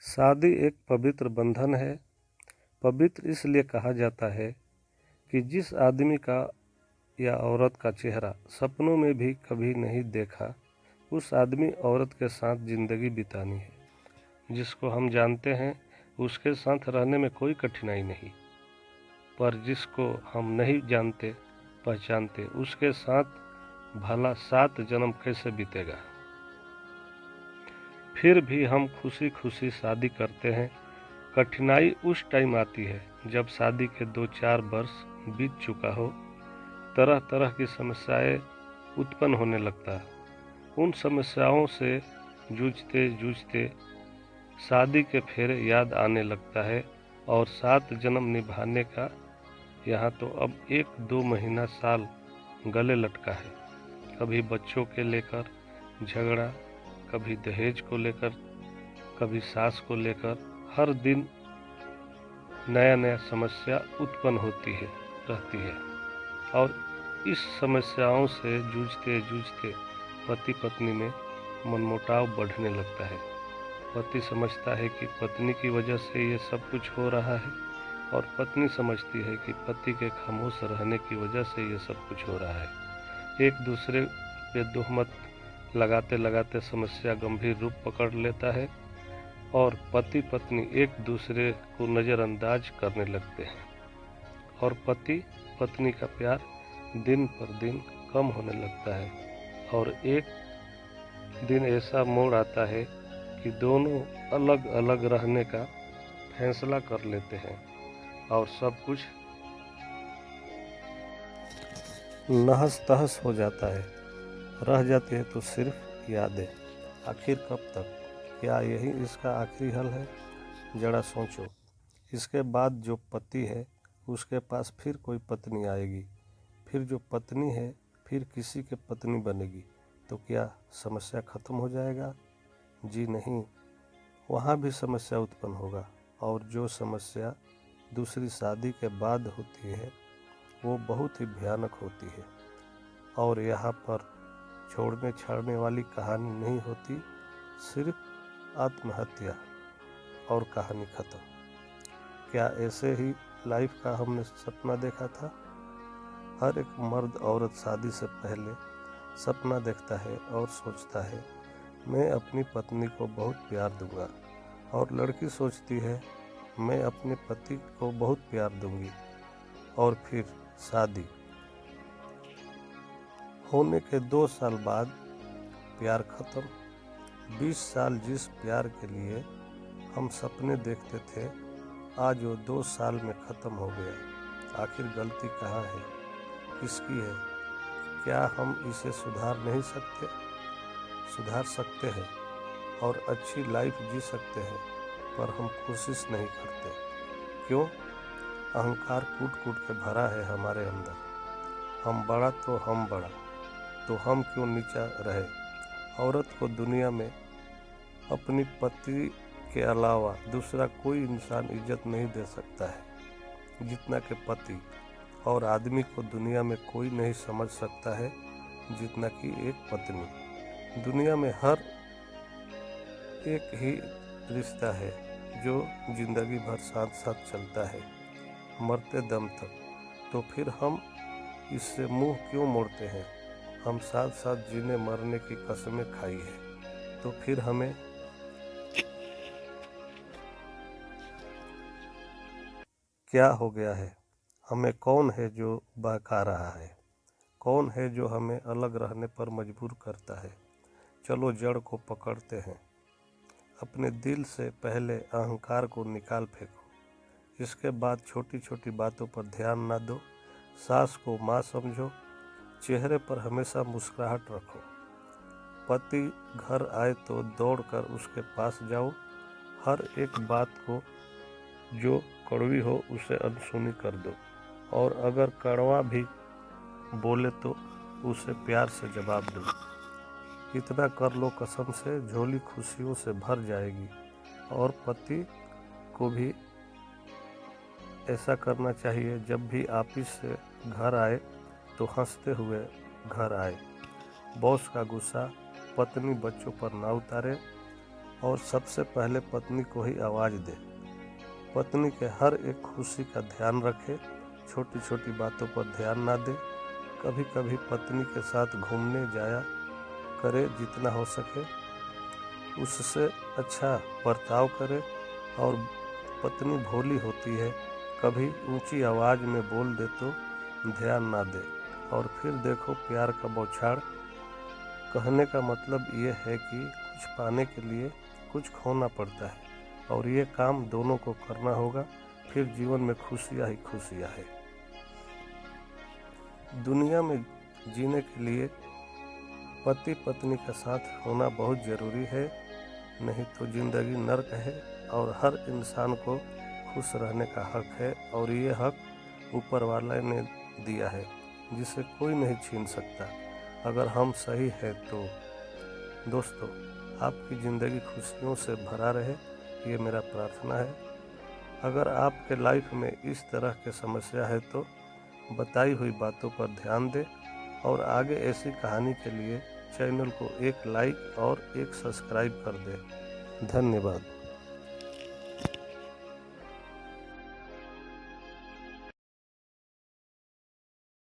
शादी एक पवित्र बंधन है। पवित्र इसलिए कहा जाता है कि जिस आदमी का या औरत का चेहरा सपनों में भी कभी नहीं देखा, उस आदमी औरत के साथ जिंदगी बितानी है। जिसको हम जानते हैं उसके साथ रहने में कोई कठिनाई नहीं, पर जिसको हम नहीं जानते पहचानते उसके साथ भला 7 जन्म कैसे बीतेगा। फिर भी हम खुशी खुशी शादी करते हैं। कठिनाई उस टाइम आती है जब शादी के 2-4 वर्ष बीत चुका हो, तरह तरह की समस्याएं उत्पन्न होने लगता है। उन समस्याओं से जूझते जूझते शादी के फेरे याद आने लगता है और 7 जन्म निभाने का यहाँ तो अब 1-2 महीना साल गले लटका है। कभी बच्चों के लेकर झगड़ा, कभी दहेज को लेकर, कभी सास को लेकर, हर दिन नया नया समस्या उत्पन्न होती है रहती है। और इस समस्याओं से जूझते जूझते पति पत्नी में मनमुटाव बढ़ने लगता है। पति समझता है कि पत्नी की वजह से ये सब कुछ हो रहा है और पत्नी समझती है कि पति के खामोश रहने की वजह से ये सब कुछ हो रहा है। एक दूसरे पे तोहमत लगाते लगाते समस्या गंभीर रूप पकड़ लेता है और पति पत्नी एक दूसरे को नज़रअंदाज करने लगते हैं और पति पत्नी का प्यार दिन पर दिन कम होने लगता है। और एक दिन ऐसा मोड़ आता है कि दोनों अलग अलग रहने का फैसला कर लेते हैं और सब कुछ नहस तहस हो जाता है। रह जाती है तो सिर्फ यादें। आखिर कब तक? क्या यही इसका आखिरी हल है? जरा सोचो। इसके बाद जो पति है उसके पास फिर कोई पत्नी आएगी, फिर जो पत्नी है फिर किसी के पत्नी बनेगी, तो क्या समस्या खत्म हो जाएगा? जी नहीं, वहाँ भी समस्या उत्पन्न होगा। और जो समस्या दूसरी शादी के बाद होती है वो बहुत ही भयानक होती है। और यहाँ पर छोड़ने छाड़ने वाली कहानी नहीं होती, सिर्फ आत्महत्या और कहानी खत्म। क्या ऐसे ही लाइफ का हमने सपना देखा था? हर एक मर्द औरत शादी से पहले सपना देखता है और सोचता है मैं अपनी पत्नी को बहुत प्यार दूंगा, और लड़की सोचती है मैं अपने पति को बहुत प्यार दूंगी। और फिर शादी होने के 2 साल बाद प्यार खत्म। 20 साल जिस प्यार के लिए हम सपने देखते थे, आज वो 2 साल में ख़त्म हो गया। आखिर गलती कहाँ है? किसकी है? क्या हम इसे सुधार नहीं सकते? सुधार सकते हैं और अच्छी लाइफ जी सकते हैं, पर हम कोशिश नहीं करते। क्यों? अहंकार कूट कूट के भरा है हमारे अंदर। हम बड़ा तो हम बड़ा, तो हम क्यों नीचा रहे? औरत को दुनिया में अपनी पति के अलावा दूसरा कोई इंसान इज्जत नहीं दे सकता है जितना कि पति, और आदमी को दुनिया में कोई नहीं समझ सकता है जितना कि एक पत्नी। दुनिया में हर एक ही रिश्ता है जो जिंदगी भर साथ साथ चलता है, मरते दम तक। तो फिर हम इससे मुंह क्यों मोड़ते हैं? हम साथ साथ जीने मरने की कसमें खाई है, तो फिर हमें क्या हो गया है? हमें कौन है जो बहका रहा है? कौन है जो हमें अलग रहने पर मजबूर करता है? चलो जड़ को पकड़ते हैं। अपने दिल से पहले अहंकार को निकाल फेंको। इसके बाद छोटी छोटी बातों पर ध्यान ना दो। सास को माँ समझो। चेहरे पर हमेशा मुस्कुराहट रखो। पति घर आए तो दौड़कर उसके पास जाओ। हर एक बात को जो कड़वी हो उसे अनसुनी कर दो, और अगर कड़वा भी बोले तो उसे प्यार से जवाब दो। इतना कर लो कसम से, झोली खुशियों से भर जाएगी। और पति को भी ऐसा करना चाहिए, जब भी ऑफिस से घर आए तो हंसते हुए घर आए। बॉस का गुस्सा पत्नी बच्चों पर ना उतारे। और सबसे पहले पत्नी को ही आवाज़ दे। पत्नी के हर एक खुशी का ध्यान रखे, छोटी छोटी बातों पर ध्यान ना दे। कभी कभी पत्नी के साथ घूमने जाया करे, जितना हो सके उससे अच्छा बर्ताव करे। और पत्नी भोली होती है, कभी ऊंची आवाज़ में बोल दे तो ध्यान ना दे। और फिर देखो प्यार का बौछार। कहने का मतलब ये है कि कुछ पाने के लिए कुछ खोना पड़ता है, और ये काम दोनों को करना होगा, फिर जीवन में खुशियाँ ही खुशियाँ है। दुनिया में जीने के लिए पति पत्नी का साथ होना बहुत ज़रूरी है, नहीं तो ज़िंदगी नर्क है। और हर इंसान को खुश रहने का हक है, और ये हक ऊपर वाला ने दिया है, जिसे कोई नहीं छीन सकता, अगर हम सही हैं तो। दोस्तों, आपकी ज़िंदगी खुशियों से भरा रहे, ये मेरा प्रार्थना है। अगर आपके लाइफ में इस तरह की समस्या है तो बताई हुई बातों पर ध्यान दें, और आगे ऐसी कहानी के लिए चैनल को एक लाइक और एक सब्सक्राइब कर दें। धन्यवाद।